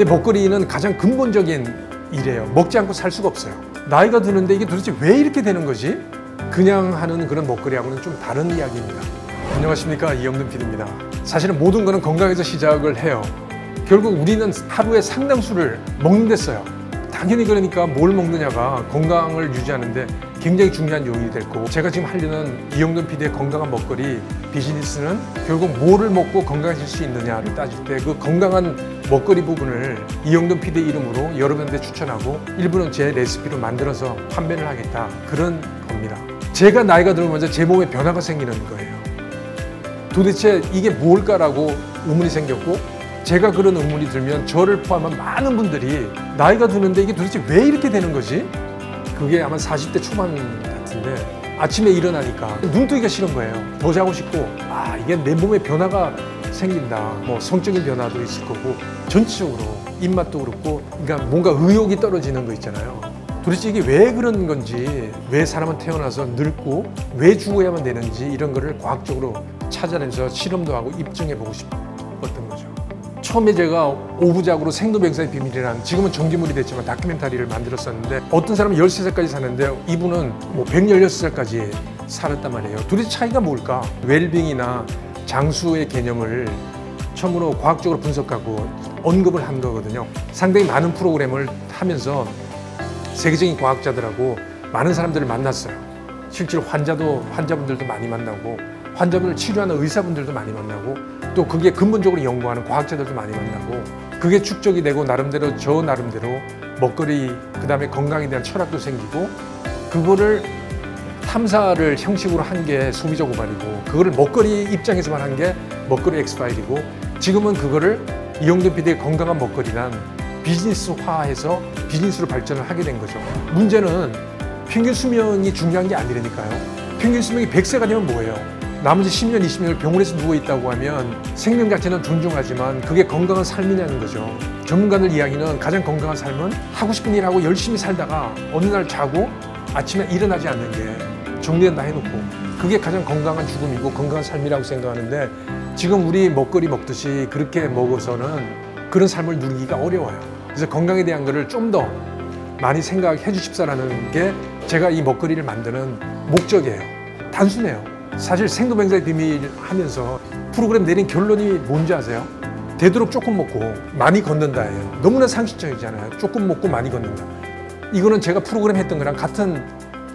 근데 먹거리는 가장 근본적인 일이에요. 먹지 않고 살 수가 없어요. 나이가 드는데 이게 도대체 왜 이렇게 되는 거지? 그냥 하는 그런 먹거리하고는 좀 다른 이야기입니다. 안녕하십니까, 이영돈 PD입니다. 사실은 모든 거는 건강에서 시작을 해요. 결국 우리는 하루에 상당수를 먹는 데 써요. 당연히 그러니까 뭘 먹느냐가 건강을 유지하는데 굉장히 중요한 요인이 될 거고, 제가 지금 하려는 이영돈 PD의 건강한 먹거리 비즈니스는 결국 뭐를 먹고 건강해질 수 있느냐를 따질 때 그 건강한 먹거리 부분을 이영돈 PD 이름으로 여러분한테 추천하고 일부는 제 레시피로 만들어서 판매를 하겠다, 그런 겁니다. 제가 나이가 들면서 제 몸에 변화가 생기는 거예요. 도대체 이게 뭘까라고 의문이 생겼고, 제가 그런 의문이 들면 저를 포함한 많은 분들이 나이가 드는데 이게 도대체 왜 이렇게 되는 거지? 그게 아마 40대 초반 같은데 아침에 일어나니까 눈뜨기가 싫은 거예요. 더 자고 싶고, 이게 내 몸에 변화가 생긴다. 뭐 성적인 변화도 있을 거고, 전체적으로 입맛도 그렇고, 그러니까 뭔가 의욕이 떨어지는 거 있잖아요. 도대체 이게 왜 그런 건지, 왜 사람은 태어나서 늙고 왜 죽어야만 되는지, 이런 거를 과학적으로 찾아내서 실험도 하고 입증해 보고 싶었던 거죠. 처음에 제가 오부작으로 생도병사의 비밀이라는, 지금은 정지물이 됐지만 다큐멘터리를 만들었었는데, 어떤 사람은 13살까지 사는데 이분은 뭐 116살까지 살았단 말이에요. 도대체 차이가 뭘까? 웰빙이나 장수의 개념을 처음으로 과학적으로 분석하고 언급을 한 거거든요. 상당히 많은 프로그램을 하면서 세계적인 과학자들하고 많은 사람들을 만났어요. 실제로 환자분들도 많이 만나고, 환자분을 치료하는 의사분들도 많이 만나고, 또 그게 근본적으로 연구하는 과학자들도 많이 만나고, 그게 축적이 되고 나름대로 저 나름대로 먹거리, 그 다음에 건강에 대한 철학도 생기고, 그거를 탐사를 형식으로 한 게 소비자 고발이고, 그거를 먹거리 입장에서만 한 게 먹거리 엑스파일이고, 지금은 그거를 이영돈 PD의 건강한 먹거리란 비즈니스화해서 비즈니스로 발전을 하게 된 거죠. 문제는 평균 수명이 중요한 게 아니라니까요. 평균 수명이 100세가 되면 뭐예요? 나머지 10년, 20년을 병원에서 누워있다고 하면 생명 자체는 존중하지만 그게 건강한 삶이냐는 거죠. 전문가들 이야기는 가장 건강한 삶은 하고 싶은 일 하고 열심히 살다가 어느 날 자고 아침에 일어나지 않는 게, 정리는 다 해놓고, 그게 가장 건강한 죽음이고 건강한 삶이라고 생각하는데, 지금 우리 먹거리 먹듯이 그렇게 먹어서는 그런 삶을 누리기가 어려워요. 그래서 건강에 대한 거를 좀 더 많이 생각해 주십사라는 게 제가 이 먹거리를 만드는 목적이에요. 단순해요. 사실 생도병사의 비밀 하면서 프로그램 내린 결론이 뭔지 아세요? 되도록 조금 먹고 많이 걷는다예요. 너무나 상식적이잖아요. 조금 먹고 많이 걷는다. 이거는 제가 프로그램 했던 거랑 같은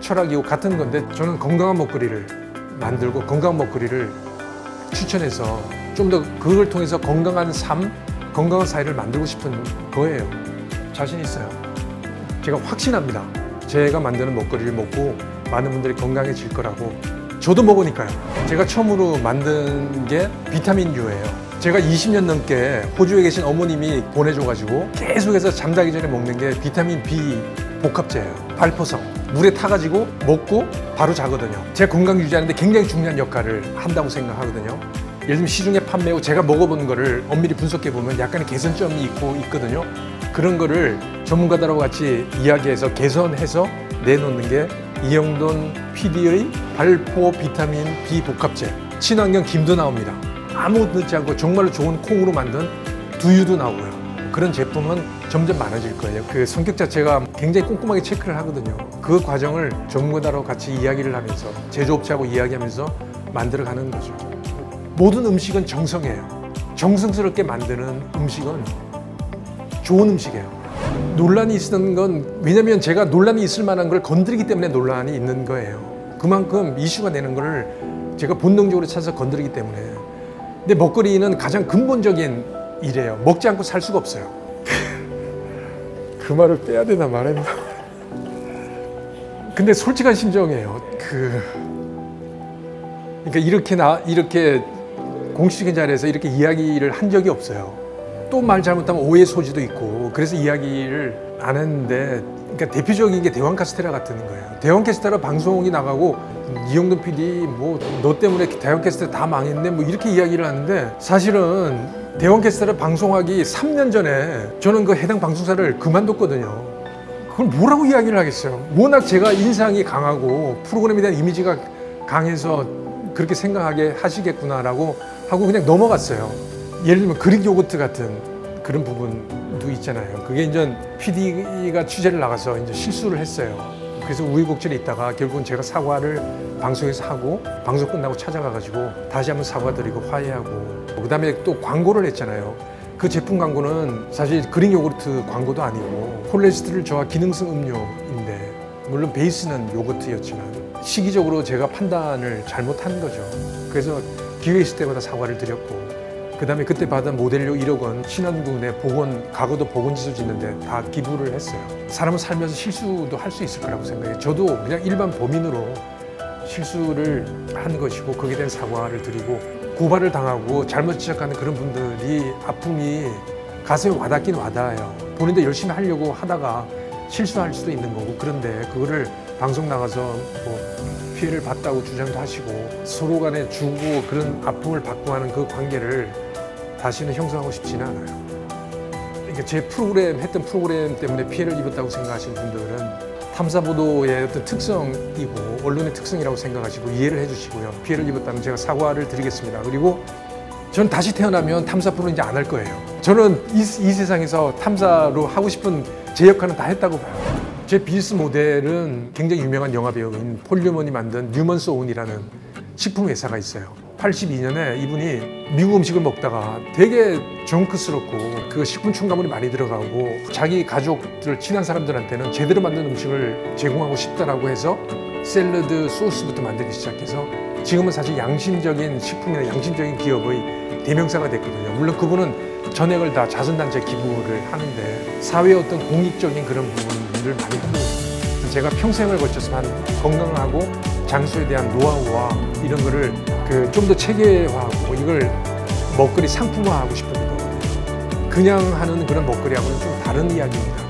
철학이고 같은 건데, 저는 건강한 먹거리를 만들고 건강한 먹거리를 추천해서 좀 더 그걸 통해서 건강한 삶, 건강한 사회를 만들고 싶은 거예요. 자신 있어요. 제가 확신합니다. 제가 만드는 먹거리를 먹고 많은 분들이 건강해질 거라고. 저도 먹으니까요. 제가 처음으로 만든 게 비타민 U예요. 제가 20년 넘게 호주에 계신 어머님이 보내줘가지고 계속해서 잠자기 전에 먹는 게 비타민 B 복합제예요. 발포성. 물에 타가지고 먹고 바로 자거든요. 제 건강 유지하는데 굉장히 중요한 역할을 한다고 생각하거든요. 예를 들면 시중에 판매하고 제가 먹어본 거를 엄밀히 분석해 보면 약간의 개선점이 있거든요. 그런 거를 전문가들하고 같이 이야기해서 개선해서 내놓는 게 이영돈 PD의 발포 비타민 B 복합제. 친환경 김도 나옵니다. 아무것도 넣지 않고 정말로 좋은 콩으로 만든 두유도 나오고요. 그런 제품은 점점 많아질 거예요. 그 성격 자체가 굉장히 꼼꼼하게 체크를 하거든요. 그 과정을 전문가들하고 같이 이야기를 하면서, 제조업체하고 이야기하면서 만들어가는 거죠. 모든 음식은 정성이에요. 정성스럽게 만드는 음식은 좋은 음식이에요. 논란이 있었던 건, 왜냐면 제가 논란이 있을 만한 걸 건드리기 때문에 논란이 있는 거예요. 그만큼 이슈가 되는 거를 제가 본능적으로 찾아서 건드리기 때문에. 근데 먹거리는 가장 근본적인 일이에요. 먹지 않고 살 수가 없어요. 그 말을 빼야 되나 말했나. 근데 솔직한 심정이에요. 그러니까 이렇게 공식적인 자리에서 이렇게 이야기를 한 적이 없어요. 또 말 잘못하면 오해 소지도 있고, 그래서 이야기를 안 했는데, 그러니까 대표적인 게 대왕 카스테라 같은 거예요. 대왕 카스테라 방송이 나가고 이영돈 PD 뭐 너 때문에 대왕 카스테라 다 망했네 뭐 이렇게 이야기를 하는데, 사실은 대왕 카스테라 방송하기 3년 전에 저는 그 해당 방송사를 그만뒀거든요. 그걸 뭐라고 이야기를 하겠어요. 워낙 제가 인상이 강하고 프로그램에 대한 이미지가 강해서 그렇게 생각하게 하시겠구나라고 하고 그냥 넘어갔어요. 예를 들면 그릭 요거트 같은 그런 부분도 있잖아요. 그게 이제 PD가 취재를 나가서 이제 실수를 했어요. 그래서 우여곡절이 있다가 결국은 제가 사과를 방송에서 하고 방송 끝나고 찾아가가지고 다시 한번 사과드리고 화해하고 그다음에 또 광고를 했잖아요. 그 제품 광고는 사실 그릭 요거트 광고도 아니고 콜레스테롤 저하 기능성 음료인데 물론 베이스는 요거트였지만 시기적으로 제가 판단을 잘못한 거죠. 그래서 기회 있을 때마다 사과를 드렸고 그다음에 그때 받은 모델료 1억 원 신안군의 보건, 과거도 보건지수 짓는데 다 기부를 했어요. 사람은 살면서 실수도 할 수 있을 거라고 생각해요. 저도 그냥 일반 범인으로 실수를 한 것이고 거기에 대한 사과를 드리고 고발을 당하고 잘못 지적하는 그런 분들이 아픔이 가슴에 와닿긴 와닿아요. 본인도 열심히 하려고 하다가 실수할 수도 있는 거고 그런데 그거를 방송 나가서 뭐 피해를 봤다고 주장도 하시고 서로 간에 주고 그런 아픔을 받고 하는 그 관계를 다시는 형성하고 싶지는 않아요. 그러니까 제 했던 프로그램 때문에 피해를 입었다고 생각하시는 분들은 탐사보도의 어떤 특성이고 언론의 특성이라고 생각하시고 이해를 해주시고요. 피해를 입었다면 제가 사과를 드리겠습니다. 그리고 저는 다시 태어나면 탐사 프로 이제 안 할 거예요. 저는 이 세상에서 탐사로 하고 싶은 제 역할은 다 했다고 봐요. 제 비즈니스 모델은 굉장히 유명한 영화배우인 폴 뉴먼이 만든 뉴먼 소운이라는 식품 회사가 있어요. 82년에 이분이 미국 음식을 먹다가 되게 정크스럽고 그 식품 첨가물이 많이 들어가고 자기 가족들 친한 사람들한테는 제대로 만든 음식을 제공하고 싶다라고 해서 샐러드 소스부터 만들기 시작해서 지금은 사실 양심적인 식품이나 양심적인 기업의 대명사가 됐거든요. 물론 그분은 전액을 다 자선단체 기부를 하는데 사회의 어떤 공익적인 그런 부분들을 많이 하고 있습니다. 제가 평생을 거쳐서 한 건강하고 장수에 대한 노하우와 이런 거를 좀 더 체계화하고 이걸 먹거리 상품화하고 싶은 거거든요. 그냥 하는 그런 먹거리하고는 좀 다른 이야기입니다.